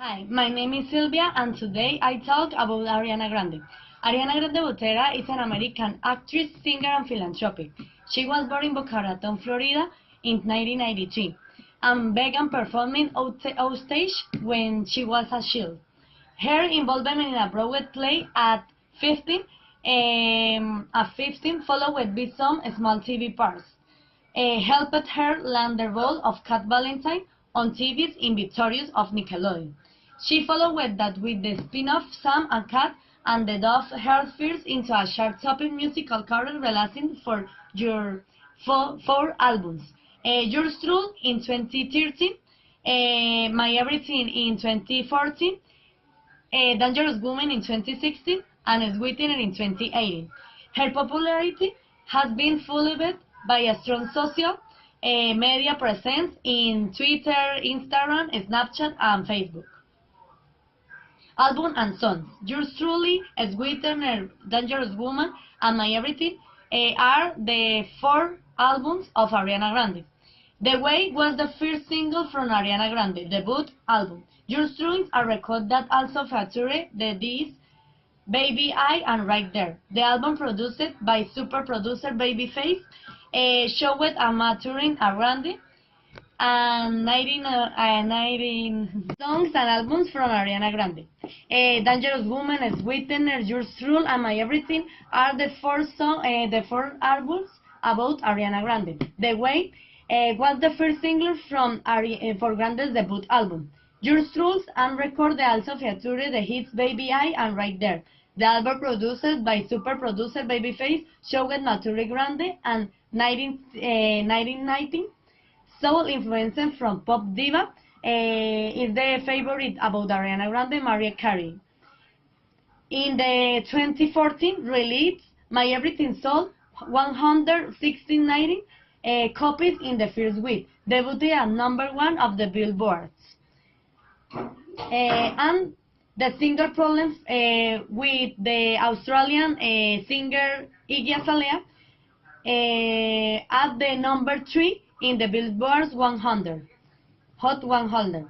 Hi, my name is Silvia and today I talk about Ariana Grande. Ariana Grande Botera is an American actress, singer and philanthropist. She was born in Boca Raton, Florida in 1993 and began performing outstage when she was a child. Her involvement in a Broadway play at 15 followed by some small TV parts. Helped her land the role of Cat Valentine on TV's In Victorious of Nickelodeon. She followed that with the spin-off Sam and Cat and the Dove Heartfears into a chart-topping musical career releasing for your four albums. Yours Truly in 2013, My Everything in 2014, Dangerous Woman in 2016, and Sweetener in 2018. Her popularity has been fueled by a strong social media presence in Twitter, Instagram, Snapchat, and Facebook. Album and songs. Yours Truly, Sweetener, Dangerous Woman, and My Everything are the four albums of Ariana Grande. The Way was the first single from Ariana Grande debut album. Yours Truly, a record that also featured the disc Baby I and Right There. The album produced by super producer Babyface showed a maturing Grande and 19 songs and albums from Ariana Grande. Dangerous Woman, Sweetener, Yours Truly, and My Everything are the four albums about Ariana Grande. The Way was the first single from for Grande's debut album. Yours Truly and record also featured the hits Baby I and Right There. The album produced by super producer Babyface showed mature Grande and 1990 soul influence from pop diva is the favorite about Ariana Grande, Mariah Carey. In the 2014 release, My Everything sold 169 copies in the first week, debuted at #1 of the Billboards. And the singer problems with the Australian singer Iggy Azalea at the #3 in the Billboard's 100 Hot 100.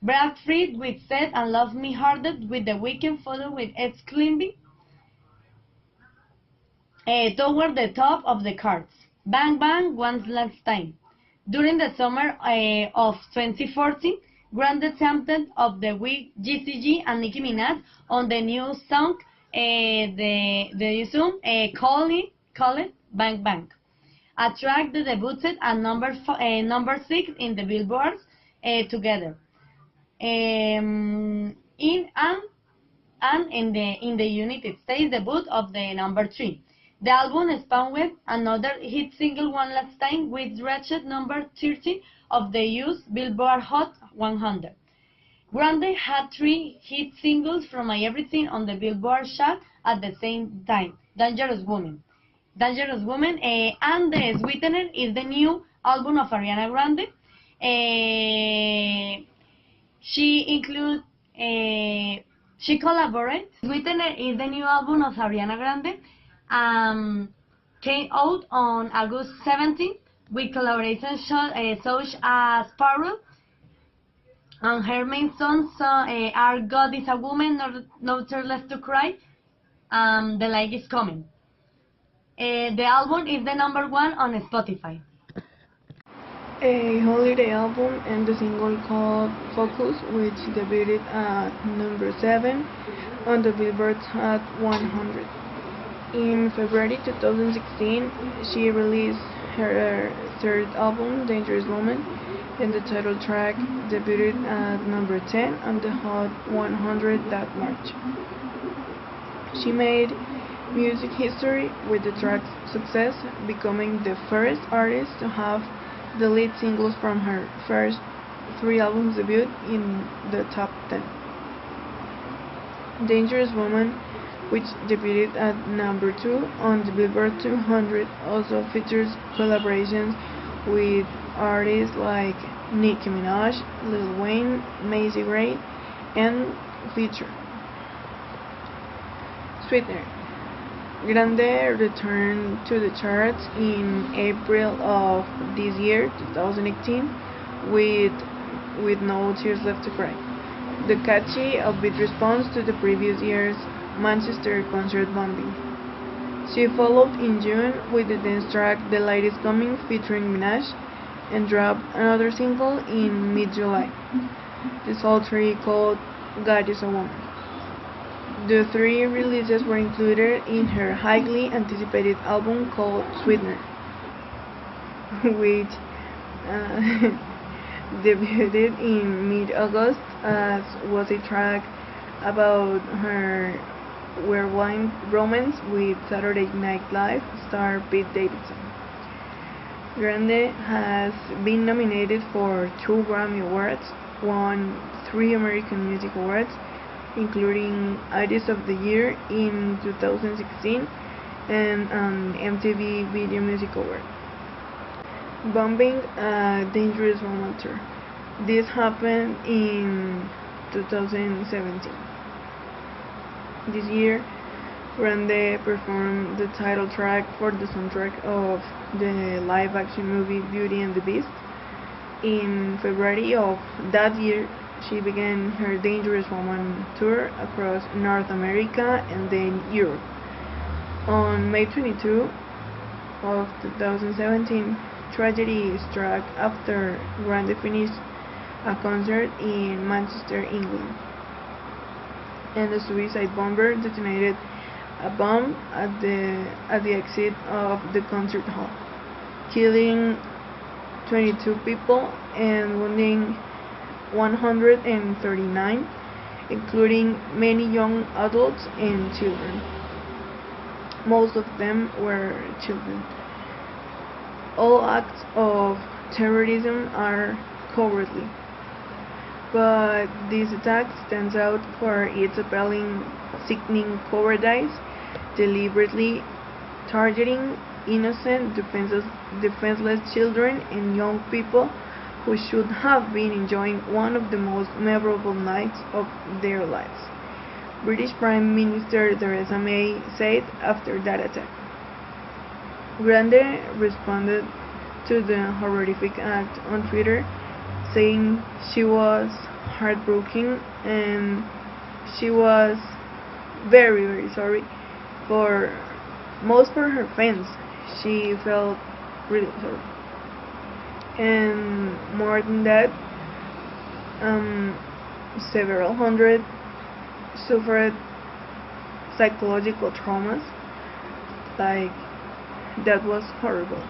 Break Free with Seth and Love Me Harder with The Weeknd followed with Ed Climbing toward the top of the charts. Bang Bang One Last Time. During the summer of 2014, Grande championed of the week GCG and Nicki Minaj on the new song Call It Bang Bang. A track that debuted at number 6 in the Billboards together. In the United States debut of the #3. The album spawned another hit single One Last Time which reached number 13 of the US Billboard Hot 100. Grande had 3 hit singles from My Everything on the Billboard chart at the same time. Dangerous Woman, and The Sweetener is the new album of Ariana Grande. She collaborated. Sweetener is the new album of Ariana Grande. Came out on August 17 with collaborations such as Paula, and her main songs are God is a Woman, No Tears Left to Cry, and The Light is Coming. The album is the #1 on Spotify. A holiday album and the single called Focus, which debuted at #7 on the Billboard Hot 100. In February 2016, she released her third album, Dangerous Woman, and the title track debuted at #10 on the Hot 100 that March. She made music history with the track's success, becoming the first artist to have the lead singles from her first 3 albums debut in the top 10. Dangerous Woman, which debuted at #2 on the Billboard 200, also features collaborations with artists like Nicki Minaj, Lil Wayne, Macy Gray, and Future. Sweetener. Grande returned to the charts in April of this year, 2018, with No Tears Left to Cry. the catchy upbeat response to the previous year's Manchester concert bombing. She followed in June with the dance track The Light Is Coming featuring Minaj and dropped another single in mid-July, the sultry called God Is a Woman. The three releases were included in her highly anticipated album called Sweetener, which debuted in mid-August as was a track about her whirlwind romance with Saturday Night Live star Pete Davidson. Grande has been nominated for 2 Grammy Awards, won 3 American Music Awards, including Artist of the Year in 2016 and an MTV Video Music Award. Bombing a Dangerous Woman tour. This happened in 2017. This year, Grande performed the title track for the soundtrack of the live-action movie Beauty and the Beast. In February of that year, she began her Dangerous Woman tour across North America and then Europe. On May 22 of 2017, tragedy struck after Grande finished a concert in Manchester, England, and a suicide bomber detonated a bomb at the exit of the concert hall, killing 22 people and wounding 139, including many young adults and children. Most of them were children. All acts of terrorism are cowardly, but this attack stands out for its appalling, sickening cowardice, deliberately targeting innocent, defenseless children and young people who should have been enjoying one of the most memorable nights of their lives, British Prime Minister Theresa May said after that attack. Grande responded to the horrific act on Twitter, saying she was heartbroken and she was very, very sorry for her fans. She felt really sorry. And more than that, several hundred suffered psychological traumas. Like, that was horrible.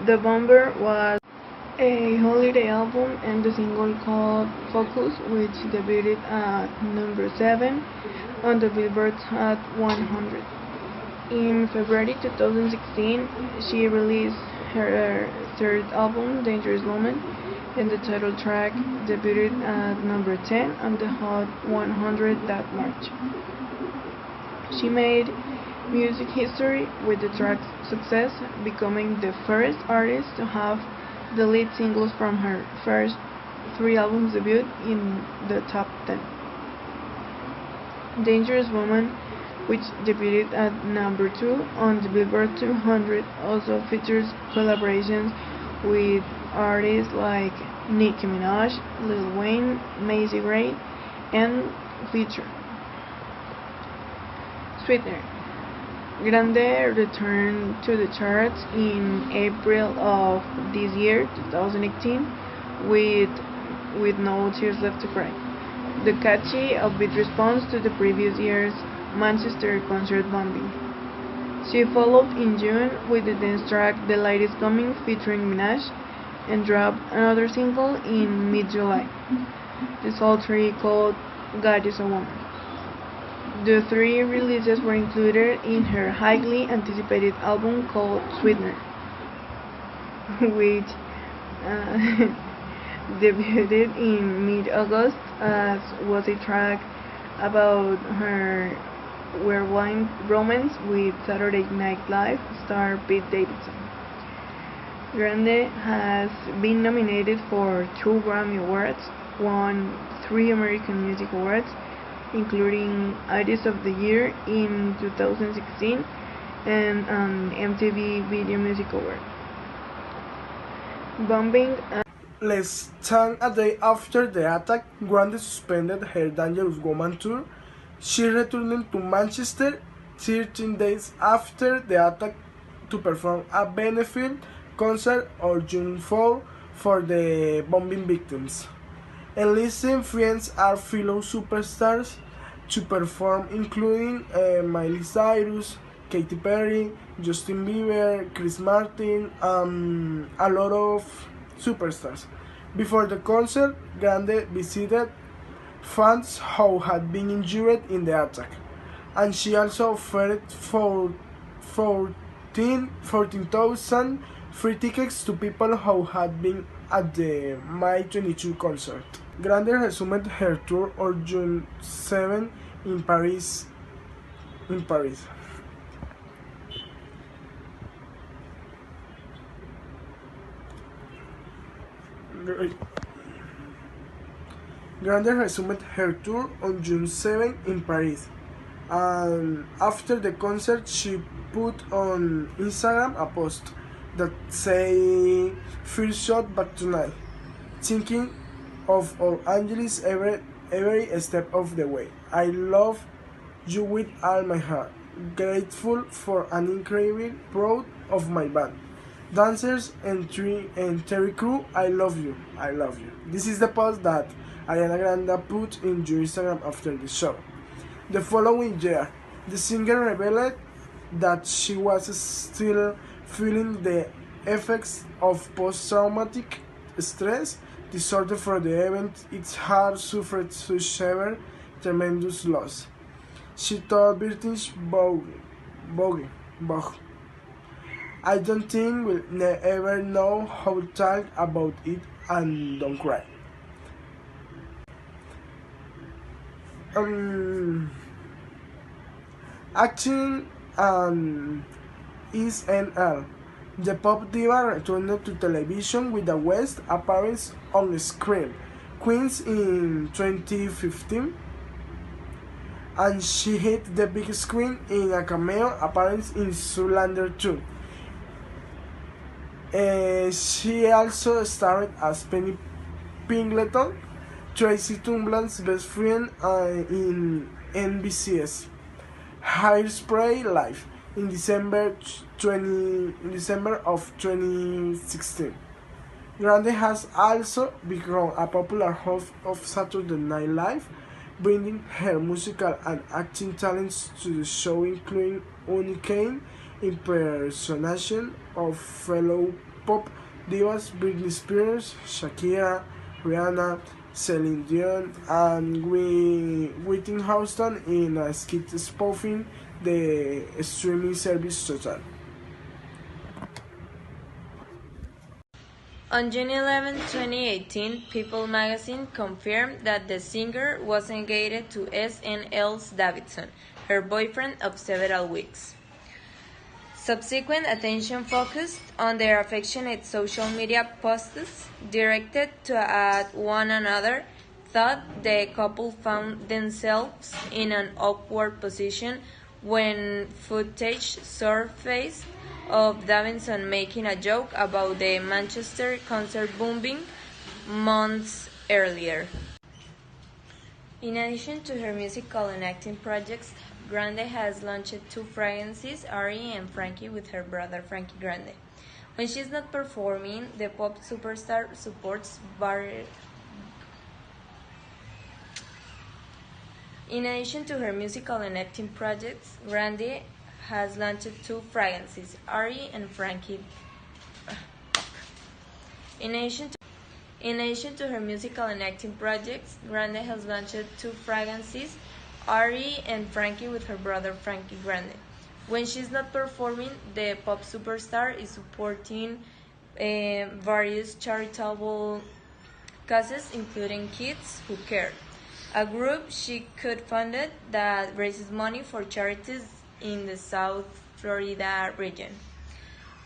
The bomber was a holiday album and the single called Focus, which debuted at number 7 on the Billboard Hot 100. In February 2016, she released her third album, Dangerous Woman, and the title track debuted at number 10 on the Hot 100 that March. She made music history with the track's success, becoming the first artist to have the lead singles from her first 3 albums debut in the top 10. Dangerous Woman, which debuted at number 2 on the Billboard 200, also features collaborations with artists like Nicki Minaj, Lil Wayne, Macy Gray, and Future. Sweetener. Grande returned to the charts in April of this year, 2018, with No Tears Left to Cry, the catchy upbeat response to the previous year's Manchester concert bombing. She followed in June with the dance track The Light Is Coming featuring Minaj and dropped another single in mid-July, the sultry called God Is a Woman. The 3 releases were included in her highly anticipated album called Sweetener, which debuted in mid-August as was a track about her whirlwind romance with Saturday Night Live star Pete Davidson. Grande has been nominated for 2 Grammy Awards, won 3 American Music Awards, including Artist of the Year in 2016 and an MTV Video Music Award. Bombing Less than a day after the attack, Grande suspended her Dangerous Woman tour. She returned to Manchester 13 days after the attack to perform a benefit concert on June 4 for the bombing victims. Enlisting friends are fellow superstars to perform, including Miley Cyrus, Katy Perry, Justin Bieber, Chris Martin, a lot of superstars. Before the concert, Grande visited fans who had been injured in the attack, and she also offered 14,000 free tickets to people who had been at the May 22 concert. Grande resumed her tour on June 7 in Paris. Grande resumed her tour on June 7 in Paris, and after the concert she put on Instagram a post that say "First shot back tonight, thinking of all Angeles every step of the way. I love you with all my heart. Grateful for an incredible, proud of my band. Dancers and Terry crew, I love you. I love you." This is the post that Ariana Grande put in Instagram after the show. The following year, the singer revealed that she was still feeling the effects of post-traumatic stress disorder for the event. It had suffered such a tremendous loss. She told British Vogue, "I don't think we'll ever know how to talk about it, and don't cry." Acting and SNL. The pop diva returned to television with a guest appearance on Scream Queens in 2015, and she hit the big screen in a cameo appearance in Zoolander 2. She also starred as Penny Pingleton, Tracy Tumble's best friend, in NBC's Hairspray Live in December of 2016. Grande has also become a popular host of Saturday Night Live, bringing her musical and acting talents to the show, including unique impersonation of fellow pop divas Britney Spears, Shakira, Rihanna, Celine Dion, and Whitney Houston in a skit spoofing the streaming service Total. On June 11, 2018, People magazine confirmed that the singer was engaged to SNL's Davidson, her boyfriend of several weeks. Subsequent attention focused on their affectionate social media posts directed at one another thought the couple found themselves in an awkward position when footage surfaced of Davidson making a joke about the Manchester concert bombing months earlier. In addition to her musical and acting projects, Grande has launched 2 fragrances, Ari and Frankie, with her brother Frankie Grande. When she's not performing, the pop superstar supports barrera. In addition to her musical and acting projects, Grande has launched 2 fragrances, Ari and Frankie. In addition to her musical and acting projects, Grande has launched 2 fragrances, Ari and Frankie, with her brother Frankie Grande. When she's not performing, the pop superstar is supporting various charitable causes, including Kids Who Care, a group she co-founded that raises money for charities in the South Florida region.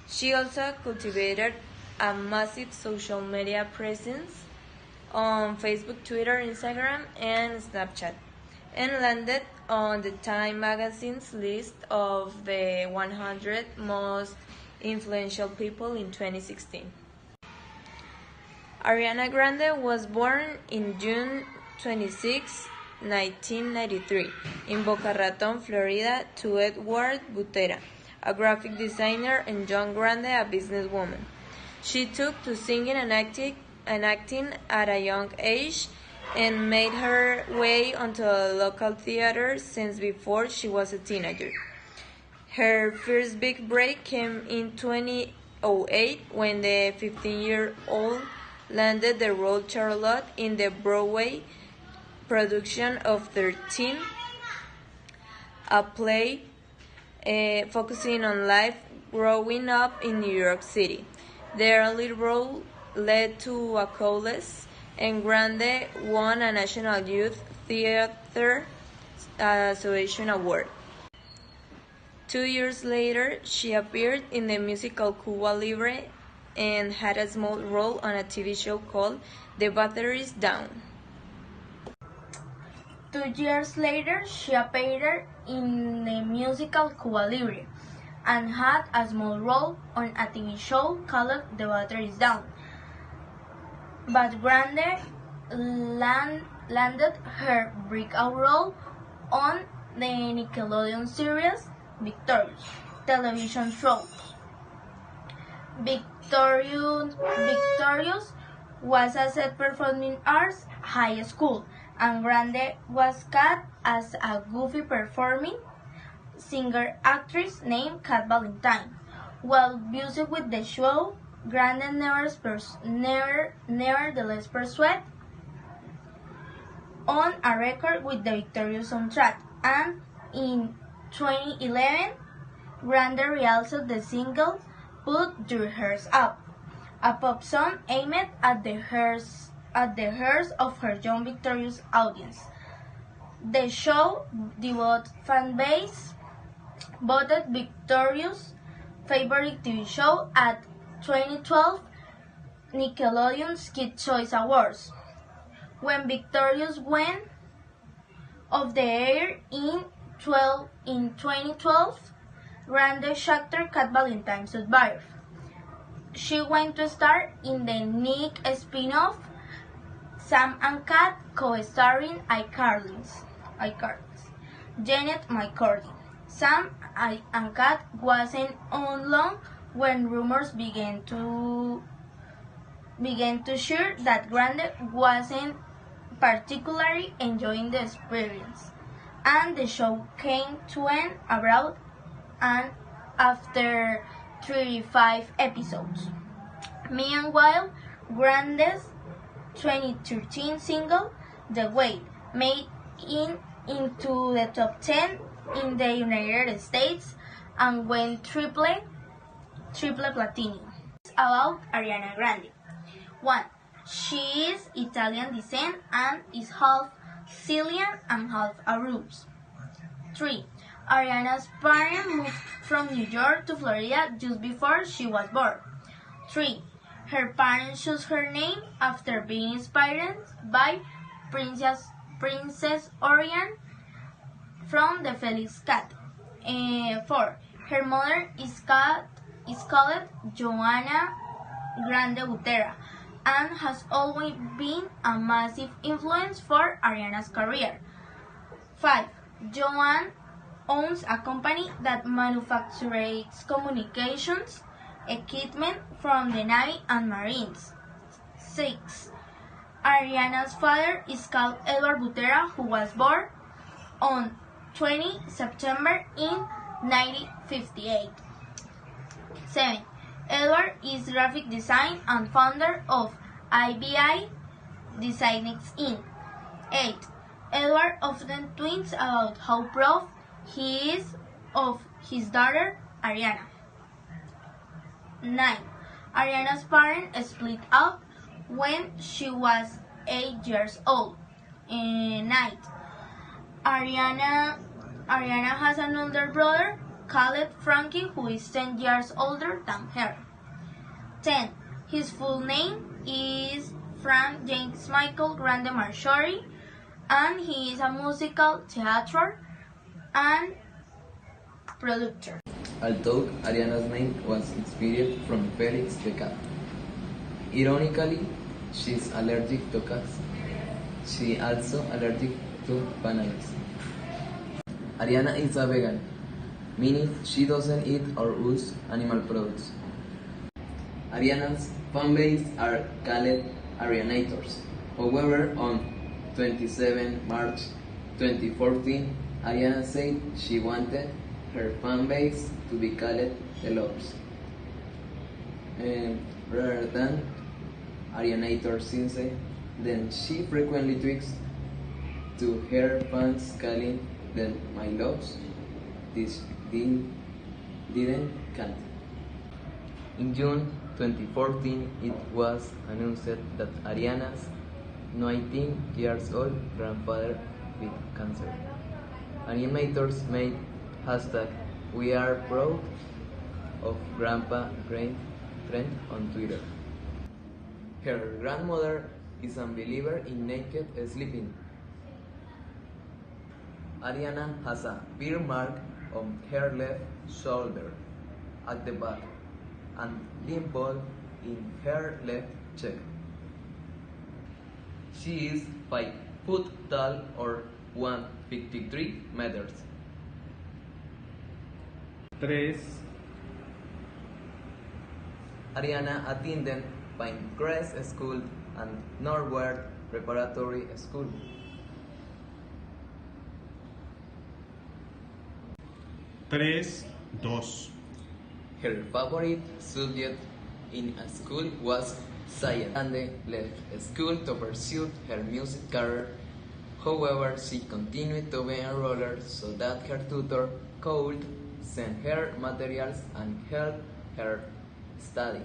She also cultivated a massive social media presence on Facebook, Twitter, Instagram, and Snapchat, and landed on the Time magazine's list of the 100 most influential people in 2016. Ariana Grande was born in June 26, 1993, in Boca Raton, Florida, to Edward Butera, a graphic designer, and John Grande, a businesswoman. She took to singing and acting at a young age and made her way onto a local theater since before she was a teenager. Her first big break came in 2008 when the 15-year-old landed the role Charlotte in the Broadway production of 13, a play focusing on life growing up in New York City. The early role led to a coalesce, and Grande won a National Youth Theatre Association Award. 2 years later, she appeared in the musical Cuba Libre and had a small role on a TV show called The Battery's Down. 2 years later, she appeared in the musical Cuba Libre and had a small role on a TV show called The Battery's Down. But Grande landed her breakout role on the Nickelodeon series Victorious television show. Victorious was a set performing arts high school, and Grande was cast as a goofy performing singer-actress named Cat Valentine. While busy with the show, Grande nevertheless persuaded on a record with the Victorious soundtrack, and in 2011, Grande released the single Put Your Hairs Up, a pop song aimed at the hairs of her young Victorious audience. The show devout fan base voted Victorious' favorite TV show at 2012 Nickelodeon's Kids' Choice Awards. When Victorious went off the air in 2012, Grande shocked her Cat Valentine survivor. She went to star in the Nick spin-off Sam and Cat, co-starring iCarly's Janet McCurdy. Sam and Cat wasn't on long when rumors began to share that Grande wasn't particularly enjoying the experience, and the show came to an abrupt end after 35 episodes. Meanwhile, Grande's 2013 single, The Wait, made into the top 10 in the United States and went triple platinum. It's about Ariana Grande. 1. She is Italian descent and is half Chilean and half Aruban. 3. Ariana's parents moved from New York to Florida just before she was born. 3. Her parents chose her name after being inspired by Princess Orion from the Felix Cat. 4. Her mother is called Joanna Grande Butera and has always been a massive influence for Ariana's career. 5. Joanne owns a company that manufactures communications equipment from the Navy and Marines. 6. Ariana's father is called Edward Butera, who was born on 20 September in 1958. 7. Edward is graphic design and founder of IBI Designics Inc. 8. Edward often tweets about how proud he is of his daughter, Ariana. 9. Ariana's parents split up when she was 8 years old. 9. Ariana has an older brother called Frankie, who is 10 years older than her. 10. His full name is Frank James Michael Grande Marshori, and he is a musical theater and producer. Although Ariana's name was inspired from Felix the Cat. Ironically, she's allergic to cats. She also allergic to bananas. Ariana is a vegan, meaning she doesn't eat or use animal products. Ariana's fan base are called Arianators. However, on 27 March 2014, Ariana said she wanted her fan base to be called the Lovers, rather than Arianator since then she frequently tweets to her fans calling them my loves. This didn't count. In June 2014, it was announced that Ariana's 19 years old grandfather with cancer. Animators made hashtag We Are Proud of Grandpa trend on Twitter. Her grandmother is a believer in naked sleeping. Ariana has a beer mark on her left shoulder at the back and dimple in her left cheek. She is 5 foot tall or 153 meters. 3. Ariana attended Pinecrest School and Norwood Preparatory School. 3-2. Her favorite subject in school was science and left school to pursue her music career. However, she continued to be enrolled so that her tutor could send her materials and help her study.